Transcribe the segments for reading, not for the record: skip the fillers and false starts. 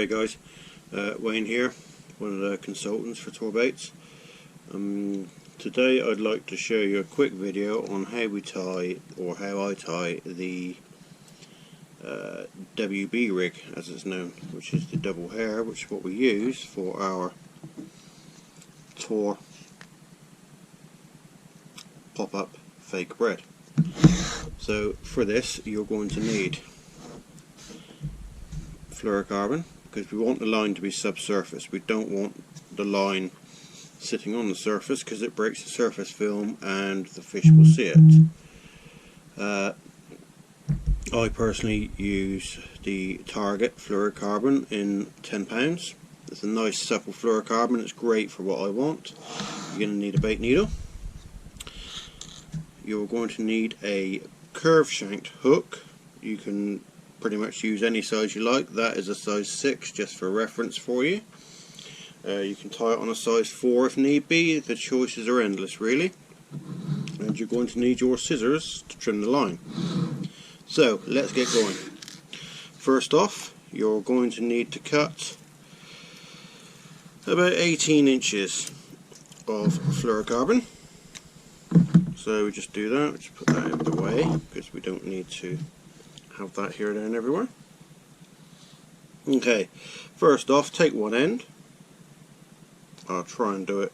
Hi guys, Wayne here, one of the consultants for Tor Baits. Today I'd like to show you a quick video on how we tie, or how I tie, the WB rig as it's known, which is the double hair, which is what we use for our Tor pop-up fake bread. So for this you're going to need fluorocarbon, because we want the line to be subsurface. We don't want the line sitting on the surface because it breaks the surface film and the fish will see it. I personally use the Target fluorocarbon in 10 pounds. It's a nice supple fluorocarbon, it's great for what I want. You're going to need a bait needle. You're going to need a curved shanked hook. You can pretty much use any size you like. That is a size 6 just for reference for you. You can tie it on a size 4 if need be. The choices are endless really. And you're going to need your scissors to trim the line. So let's get going. First off, you're going to need to cut about 18 inches of fluorocarbon. So we just do that, we just put that out of the way because we don't need to have that here, there and everywhere. Okay, first off, take one end. I'll try and do it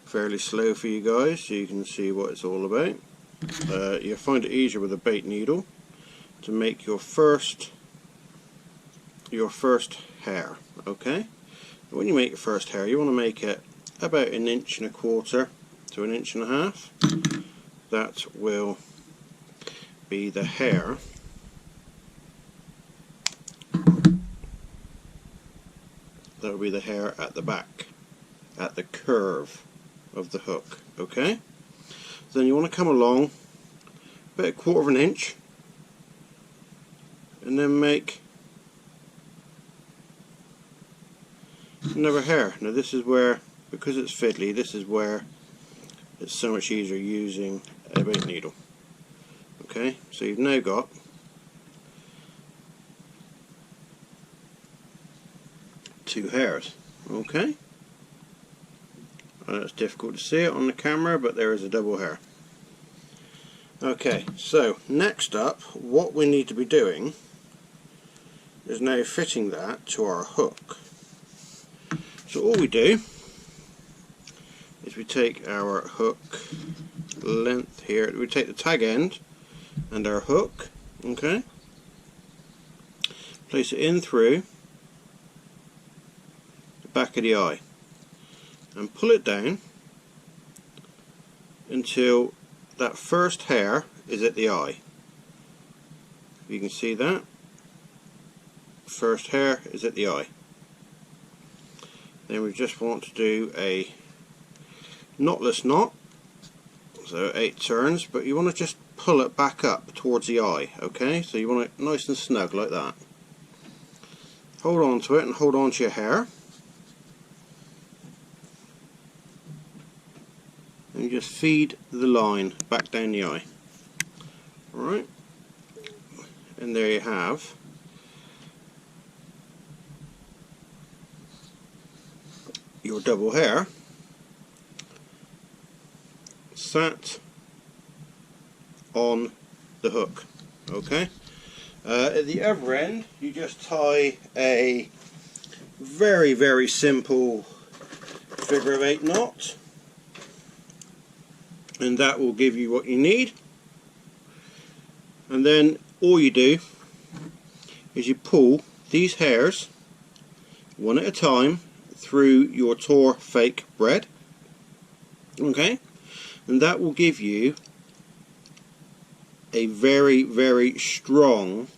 fairly slow for you guys so you can see what it's all about. You'll find it easier with a bait needle to make your first hair. Okay, when you make your first hair, you want to make it about 1.25 inches to 1.5 inches. That will be the hair that will be the hair at the back, at the curve of the hook. Okay, then you want to come along about 1/4 inch and then make another hair. Now this is where, because it's fiddly, this is where it's so much easier using a bait needle. Okay, so you've now got two hairs. Okay, I know it's difficult to see it on the camera, but there is a double hair. Okay, so next up, what we need to be doing is now fitting that to our hook. So all we do is we take our hook length here, we take the tag end and our hook, okay, place it in through the back of the eye and pull it down until that first hair is at the eye. You can see that first hair is at the eye. Then we just want to do a knotless knot, so 8 turns, but you want to just pull it back up towards the eye. Okay, so you want it nice and snug like that. Hold on to it and hold on to your hair, and you just feed the line back down the eye. Alright, and there you have your double hair sat on the hook. Okay, at the other end you just tie a very simple figure of 8 knot, and that will give you what you need. And then all you do is you pull these hairs one at a time through your Tor fake bread. Okay, and that will give you a very strong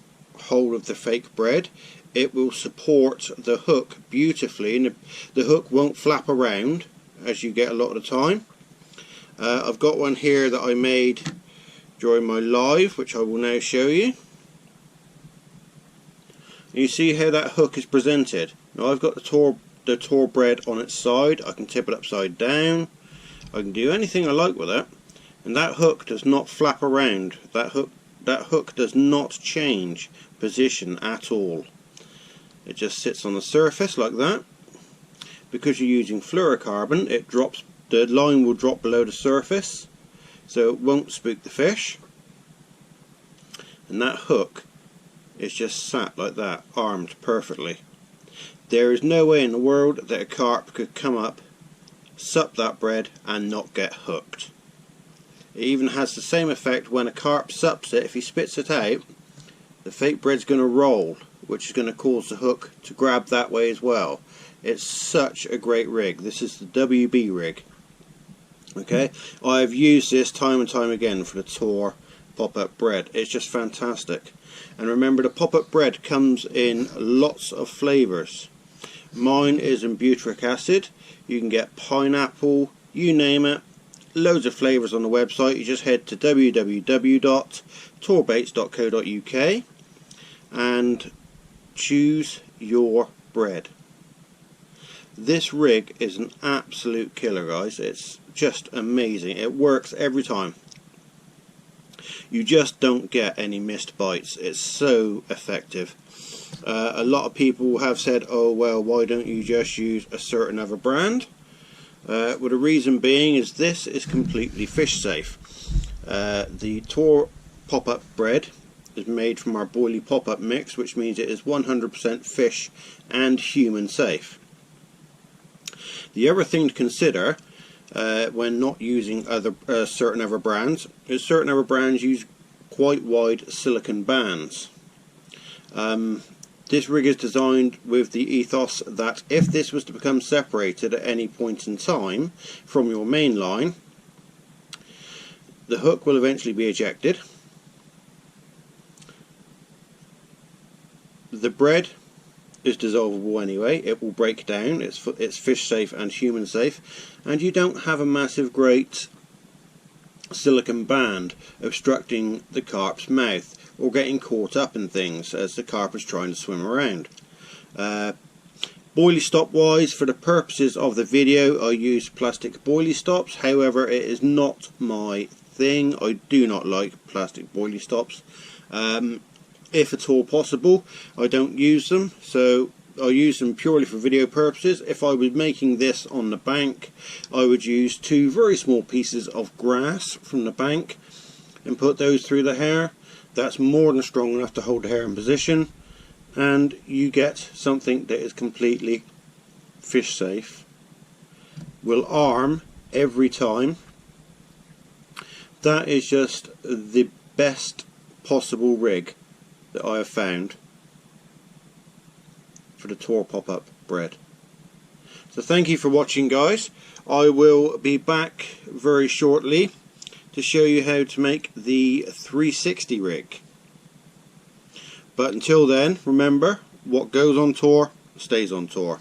hold of the fake bread. It will support the hook beautifully, and the hook won't flap around as you get a lot of the time. I've got one here that I made during my live, which I will now show you. You see how that hook is presented. Now I've got the Tor bread on its side. I can tip it upside down. I can do anything I like with it, and that hook does not flap around. That hook does not change position at all. It just sits on the surface like that. Because you're using fluorocarbon, the line will drop below the surface, so it won't spook the fish. And that hook is just sat like that, armed perfectly. There is no way in the world that a carp could come up, sup that bread and not get hooked. It even has the same effect when a carp sups it. If he spits it out, the fake bread's going to roll, which is going to cause the hook to grab that way as well. It's such a great rig. This is the WB rig. Okay, I've used this time and time again for the Tor pop-up bread. It's just fantastic. And remember, the pop-up bread comes in lots of flavours. Mine is in butyric acid. You can get pineapple, you name it. Loads of flavours on the website. You just head to www.torbaits.co.uk and choose your bread. This rig is an absolute killer, guys. It's just amazing. It works every time. You just don't get any missed bites. It's so effective. A lot of people have said, oh well, why don't you just use a certain other brand? Well, the reason being is this is completely fish safe. The Tor pop-up bread is made from our Boilie pop-up mix, which means it is 100% fish and human safe. The other thing to consider when not using certain other brands is certain other brands use quite wide silicon bands. This rig is designed with the ethos that if this was to become separated at any point in time from your main line, the hook will eventually be ejected. The bread is dissolvable anyway, it will break down, it's fish safe and human safe, and you don't have a massive great silicon band obstructing the carp's mouth or getting caught up in things as the carp is trying to swim around. Boilie stop wise, for the purposes of the video, I use plastic boilie stops. However, it is not my thing. I do not like plastic boilie stops. If at all possible, I don't use them, so I use them purely for video purposes. If I was making this on the bank, I would use 2 very small pieces of grass from the bank and put those through the hair. That's more than strong enough to hold the hair in position, and you get something that is completely fish safe, will arm every time. That is just the best possible rig that I have found for the Tor pop-up bread. So thank you for watching, guys. I will be back very shortly to show you how to make the 360 rig. But until then, remember, what goes on Tor stays on Tor.